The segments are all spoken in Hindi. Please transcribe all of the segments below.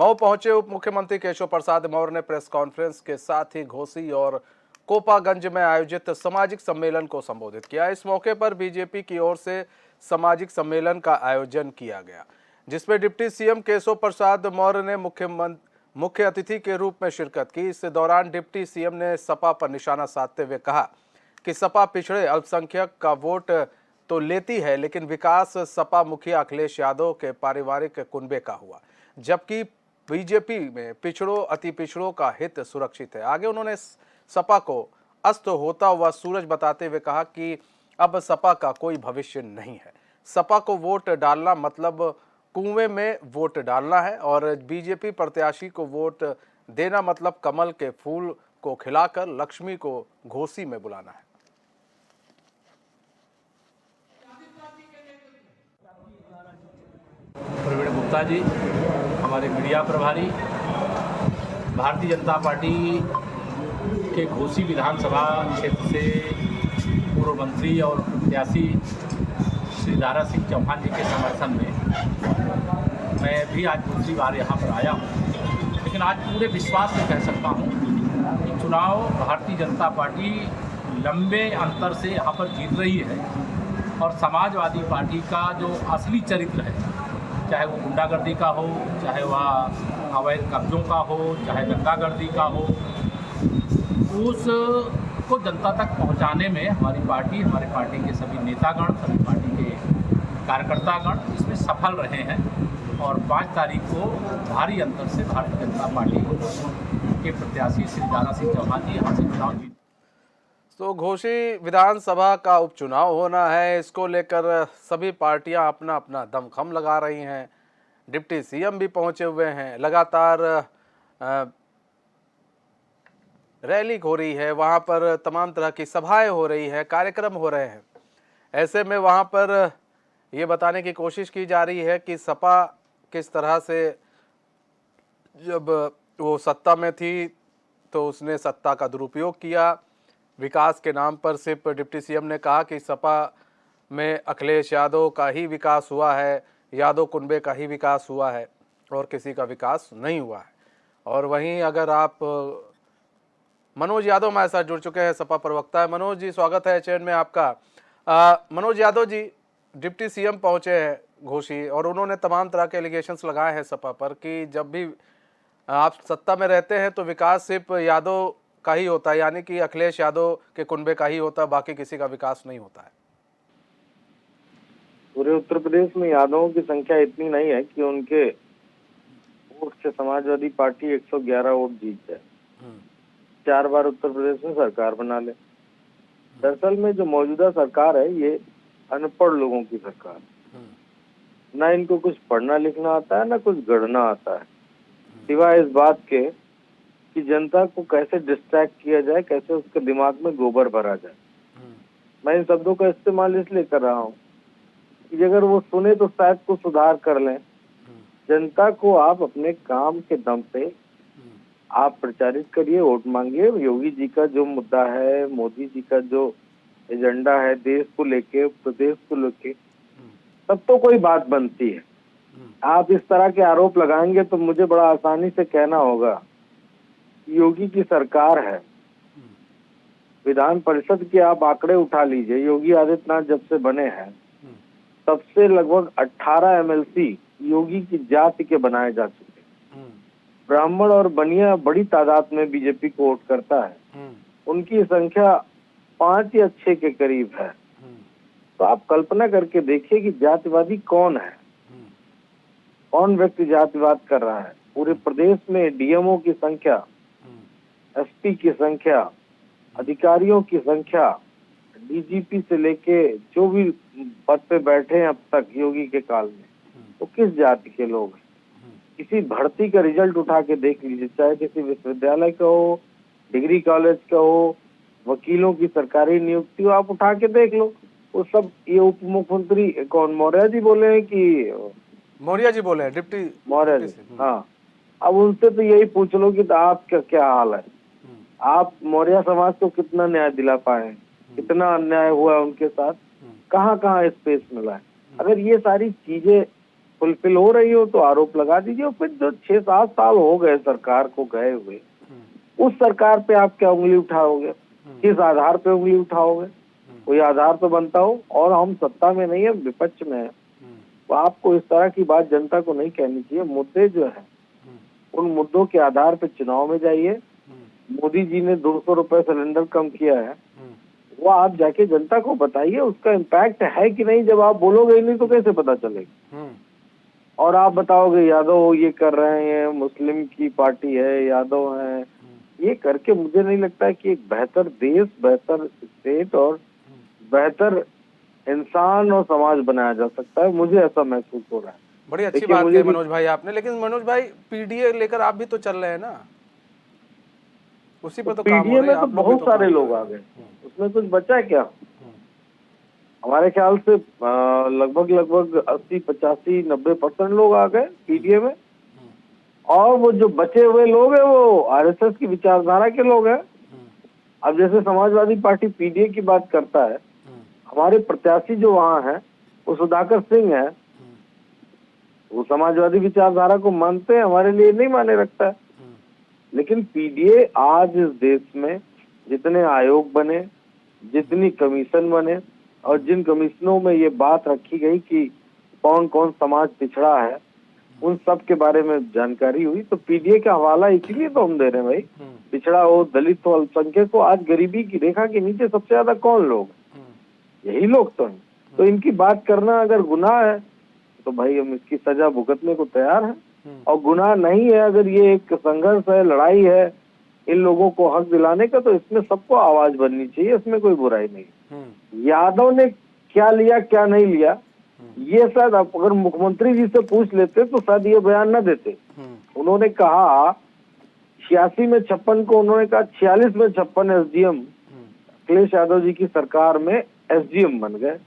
मऊ पहुंचे उप मुख्यमंत्री केशव प्रसाद मौर्य ने प्रेस कॉन्फ्रेंस के साथ ही घोसी और कोपागंज में आयोजित सामाजिक सम्मेलन को संबोधित किया। इस मौके पर बीजेपी की ओर से सामाजिक सम्मेलन का आयोजन किया गया, जिसमें डिप्टी सीएम केशव प्रसाद मौर्य ने मुख्य अतिथि के रूप में शिरकत की। इस दौरान डिप्टी सीएम ने सपा पर निशाना साधते हुए कहा कि सपा पिछड़े अल्पसंख्यक का वोट तो लेती है, लेकिन विकास सपा मुखिया अखिलेश यादव के पारिवारिक कुनबे का हुआ, जबकि बीजेपी में पिछड़ों अति पिछड़ों का हित सुरक्षित है। आगे उन्होंने सपा को अस्त होता हुआ सूरज बताते हुए कहा कि अब सपा का कोई भविष्य नहीं है। सपा को वोट डालना मतलब कुएं में वोट डालना है और बीजेपी प्रत्याशी को वोट देना मतलब कमल के फूल को खिलाकर लक्ष्मी को घोसी में बुलाना है। प्रवीण गुप्ता जी, हमारे मीडिया प्रभारी, भारतीय जनता पार्टी के घोसी विधानसभा क्षेत्र से पूर्व मंत्री और प्रत्याशी श्री दारा सिंह चौहान जी के समर्थन में मैं भी आज दूसरी बार यहाँ पर आया हूँ। लेकिन आज पूरे विश्वास से कह सकता हूँ कि चुनाव भारतीय जनता पार्टी लंबे अंतर से यहाँ पर जीत रही है और समाजवादी पार्टी का जो असली चरित्र है, चाहे वो गुंडागर्दी का हो, चाहे वह अवैध कब्जों का हो, चाहे दंगागर्दी का हो, उसको जनता तक पहुंचाने में हमारी पार्टी, हमारे पार्टी के सभी नेतागण, सभी पार्टी के कार्यकर्तागण इसमें सफल रहे हैं और 5 तारीख को भारी अंतर से भारतीय जनता पार्टी के प्रत्याशी श्री दारा सिंह चौहान जी यहाँ से चुनाव जीत। तो घोसी विधानसभा का उपचुनाव होना है, इसको लेकर सभी पार्टियां अपना अपना दमखम लगा रही हैं। डिप्टी सीएम भी पहुंचे हुए हैं, लगातार रैली हो रही है, वहां पर तमाम तरह की सभाएं हो रही है, कार्यक्रम हो रहे हैं। ऐसे में वहां पर ये बताने की कोशिश की जा रही है कि सपा किस तरह से जब वो सत्ता में थी तो उसने सत्ता का दुरुपयोग किया। विकास के नाम पर सिर्फ डिप्टी सीएम ने कहा कि सपा में अखिलेश यादव का ही विकास हुआ है, यादव कुनबे का ही विकास हुआ है और किसी का विकास नहीं हुआ है। और वहीं अगर आप मनोज यादव हमारे साथ जुड़ चुके हैं, सपा प्रवक्ता है। मनोज जी, स्वागत है चैन में आपका। मनोज यादव जी, डिप्टी सीएम पहुंचे हैं घोसी और उन्होंने तमाम तरह के एलिगेशंस लगाए हैं सपा पर कि जब भी आप सत्ता में रहते हैं तो विकास सिर्फ यादव का ही होता है, यानी कि अखिलेश यादव के कुनबे का ही होता है, बाकी किसी का विकास नहीं होता है। पूरे उत्तर प्रदेश में यादवों की संख्या इतनी नहीं है कि उनके वोट से समाजवादी पार्टी 111 वोट जीत जाए, 4 बार उत्तर प्रदेश में सरकार बना ले। दरअसल में जो मौजूदा सरकार है ये अनपढ़ लोगों की सरकार है। ना इनको कुछ पढ़ना लिखना आता है, ना कुछ गढ़ना आता है, सिवाय इस बात के कि जनता को कैसे डिस्ट्रैक्ट किया जाए, कैसे उसके दिमाग में गोबर भरा जाए। मैं इन शब्दों का इस्तेमाल इसलिए कर रहा हूँ कि अगर वो सुने तो शायद कुछ सुधार कर लें। जनता को आप अपने काम के दम पे आप प्रचारित करिए, वोट मांगिए। योगी जी का जो मुद्दा है, मोदी जी का जो एजेंडा है देश को लेके, प्रदेश को लेके, तब तो कोई बात बनती है। आप इस तरह के आरोप लगाएंगे तो मुझे बड़ा आसानी से कहना होगा योगी की सरकार है। विधान परिषद के आप आंकड़े उठा लीजिए, योगी आदित्यनाथ जब से बने हैं तब से लगभग 18 एमएलसी योगी की जाति के बनाए जा चुके। ब्राह्मण और बनिया बड़ी तादाद में बीजेपी को वोट करता है, उनकी संख्या 5 या 6 के करीब है। तो आप कल्पना करके देखिए कि जातिवादी कौन है, कौन व्यक्ति जातिवाद कर रहा है। पूरे प्रदेश में डीएमओ की संख्या, एसपी की संख्या, अधिकारियों की संख्या, डीजीपी से लेके जो भी पद पे बैठे हैं अब तक योगी के काल में, वो किस जाति के लोग हैं। किसी भर्ती का रिजल्ट उठा के देख लीजिए, चाहे किसी विश्वविद्यालय का हो, डिग्री कॉलेज का हो, वकीलों की सरकारी नियुक्ति हो, आप उठा के देख लो। वो सब ये उप मुख्यमंत्री कौन, मौर्य जी बोले हैं कि मौर्य जी बोले हैं, डिप्टी मौर्य जी। हाँ, अब उनसे तो यही पूछ लो कि आपका क्या हाल है, आप मौर्य समाज को कितना न्याय दिला पाए, कितना अन्याय हुआ उनके साथ, कहाँ कहाँ स्पेस मिला है। अगर ये सारी चीजें फुलफिल हो रही हो तो आरोप लगा दीजिए। और फिर जो 6-7 साल हो गए सरकार को गए हुए, उस सरकार पे आप क्या उंगली उठाओगे? किस आधार पे उंगली उठाओगे? कोई आधार तो बनता हो। और हम सत्ता में नहीं है, विपक्ष में है, तो आपको इस तरह की बात जनता को नहीं कहनी चाहिए। मुद्दे जो है उन मुद्दों के आधार पे चुनाव में जाइए। मोदी जी ने 200 रुपए सिलेंडर कम किया है, वो आप जाके जनता को बताइए, उसका इम्पैक्ट है कि नहीं। जब आप बोलोगे ही नहीं तो कैसे पता चलेगा? और आप बताओगे यादव ये कर रहे हैं, मुस्लिम की पार्टी है, यादव है, ये करके मुझे नहीं लगता कि एक बेहतर देश, बेहतर स्टेट और बेहतर इंसान और समाज बनाया जा सकता है। मुझे ऐसा महसूस हो रहा है। बड़ी अच्छी देखिए, बात मुझे कही भी मनोज भाई आपने, लेकिन मनोज भाई पीडीए लेकर आप भी तो चल रहे हैं ना, उसी पर तो काम हो पीडीए रही है, में तो आप लोग भी बहुत तो सारे काम कर लोग रहे आ हैं। गए, उसमें कुछ बचा है क्या? हमारे ख्याल से लगभग 80-85-90% लोग आ गए पीडीए में। और वो जो बचे हुए लोग हैं वो आरएसएस की विचारधारा के लोग हैं। अब जैसे समाजवादी पार्टी पीडीए की बात करता है, हमारे प्रत्याशी जो वहाँ हैं वो सुधाकर सिंह है, वो समाजवादी विचारधारा को मानते हैं, हमारे लिए नहीं माने रखता है। लेकिन पीडीए आज इस देश में जितने आयोग बने, जितनी कमीशन बने, और जिन कमीशनों में ये बात रखी गई कि कौन कौन समाज पिछड़ा है, उन सब के बारे में जानकारी हुई। तो पीडीए का हवाला इसीलिए तो हम दे रहे हैं भाई। पिछड़ा हो, दलित हो, अल्पसंख्यक हो, आज गरीबी की रेखा के नीचे सबसे ज्यादा कौन लोग? यही लोग तो हैं। तो इनकी बात करना अगर गुनाह है तो भाई हम इसकी सजा भुगतने को तैयार हैं। और गुनाह नहीं है, अगर ये एक संघर्ष है, लड़ाई है इन लोगों को हक दिलाने का, तो इसमें सबको आवाज बननी चाहिए, इसमें कोई बुराई नहीं। यादव ने क्या लिया क्या नहीं लिया, ये शायद अगर मुख्यमंत्री जी से पूछ लेते तो शायद ये बयान न देते। उन्होंने कहा 86 में 56 को, उन्होंने कहा 46 में 56 एसडीएम अखिलेश यादव जी की सरकार में एसडीएम बन गए।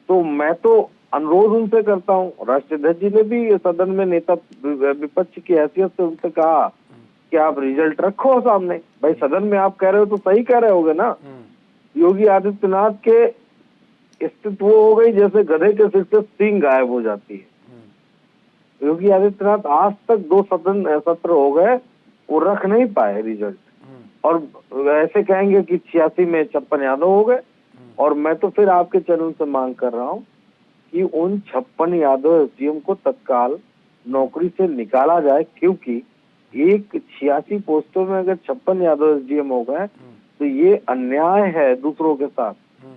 तो मैं तो अनुरोध उनसे करता हूँ, राष्ट्रीय अध्यक्ष जी ने भी सदन में नेता विपक्ष की हैसियत से उनसे कहा कि आप रिजल्ट रखो सामने। भाई सदन में आप कह रहे हो तो सही कह रहे होगे ना। योगी आदित्यनाथ के स्थिति वो हो गई जैसे गधे के सिर से सींग गायब हो जाती है। योगी आदित्यनाथ आज तक 2 सदन सत्र हो गए, वो रख नहीं पाए रिजल्ट, और ऐसे कहेंगे कि 86 में 56 यादव हो गए। और मैं तो फिर आपके चैनल से मांग कर रहा हूँ कि उन 56 यादव एसडीएम को तत्काल नौकरी से निकाला जाए, क्योंकि एक 86 पोस्टों में अगर 56 यादव एसडीएम हो गए तो ये अन्याय है दूसरों के साथ,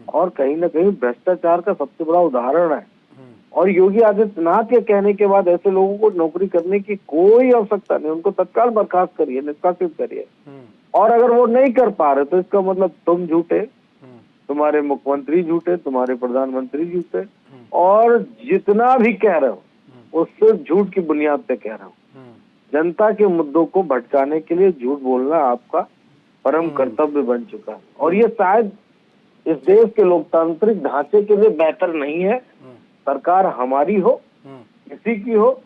और कहीं ना कहीं भ्रष्टाचार का सबसे बड़ा उदाहरण है। और योगी आदित्यनाथ के कहने के बाद ऐसे लोगों को नौकरी करने की कोई आवश्यकता नहीं, उनको तत्काल बर्खास्त करिए, निष्कासित करिए। और अगर वो नहीं कर पा रहे तो इसका मतलब तुम झूठे, तुम्हारे मुख्यमंत्री झूठे, तुम्हारे प्रधानमंत्री झूठे, और जितना भी कह रहे हो वो सिर्फ झूठ की बुनियाद पे कह रहे हो। जनता के मुद्दों को भटकाने के लिए झूठ बोलना आपका परम कर्तव्य बन चुका है, और ये शायद इस देश के लोकतांत्रिक ढांचे के लिए बेहतर नहीं है। सरकार हमारी हो, किसी की हो,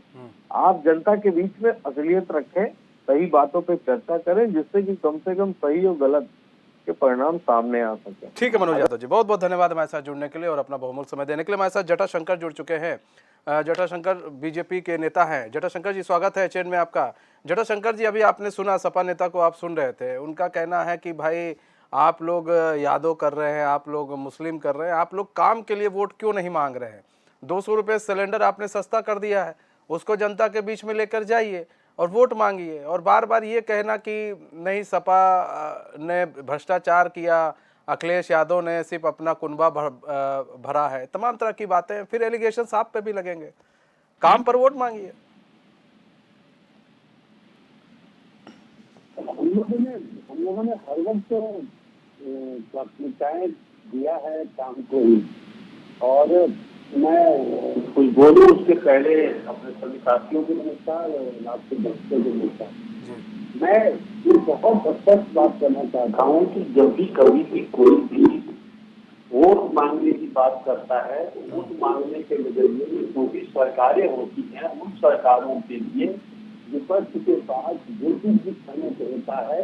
आप जनता के बीच में असलियत रखें, सही बातों पे चर्चा करें, जिससे कि कम से कम सही और गलत के परिणाम सामने आ सके। ठीक है मनोज यादव जी, बहुत बहुत धन्यवाद हमारे साथ जुड़ने के लिए और अपना बहुमूल्य समय देने के लिए। हमारे साथ जटाशंकर जुड़ चुके हैं। जटाशंकर बीजेपी के नेता हैं। जटाशंकर जी, स्वागत है चैन में आपका। जटाशंकर जी, अभी आपने सुना, सपा नेता को आप सुन रहे थे, उनका कहना है कि भाई आप लोग यादव कर रहे हैं, आप लोग मुस्लिम कर रहे हैं, आप लोग काम के लिए वोट क्यों नहीं मांग रहे हैं? 200 रुपये सिलेंडर आपने सस्ता कर दिया है, उसको जनता के बीच में लेकर जाइए और वोट मांगिए। और बार बार ये कहना कि नहीं सपा ने भ्रष्टाचार किया, अखिलेश यादव ने सिर्फ अपना कुनबा भरा है, तमाम तरह की बातें, फिर एलिगेशन आप पे भी लगेंगे। काम पर वोट मांगिए। हम लोगों ने हर वक्त प्राथमिकताएं दिया है काम को ही, और मैं कुछ बोलूं उसके पहले अपने सभी साथियों को नमस्कार और आपके दर्शकों को नमस्कार। मैं ये बहुत स्पष्ट बात करना चाहता हूँ कि जब भी कभी भी कोई भी वोट मांगने की बात करता है, वोट मांगने के नजरिए जो भी सरकारें होती हैं, उन सरकारों के लिए विपक्ष के पास जो भी समय होता है,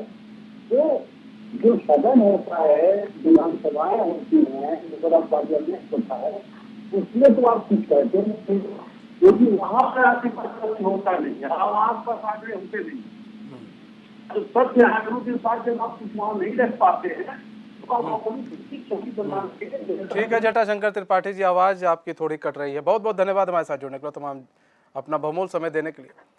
तो जो सदन होता है, विधानसभाएं होती हैं, पार्लियामेंट होता है, उसमें तो आप कुछ कहते नहीं। क्योंकि वहाँ पर आपके पास सत्य होता नहीं है, अब आसपास आंकड़े होते नहीं। तो सत्य आंकड़ों के साथ जब आप चुनाव नहीं लड़ पाते हैं तो आप अपनी छवि बना के। ठीक है जटाशंकर त्रिपाठी जी, आवाज़ आपकी थोड़ी कट रही है। बहुत बहुत धन्यवाद हमारे साथ जुड़ने के लिए, तमाम अपना बहुमूल्य समय देने के लिए।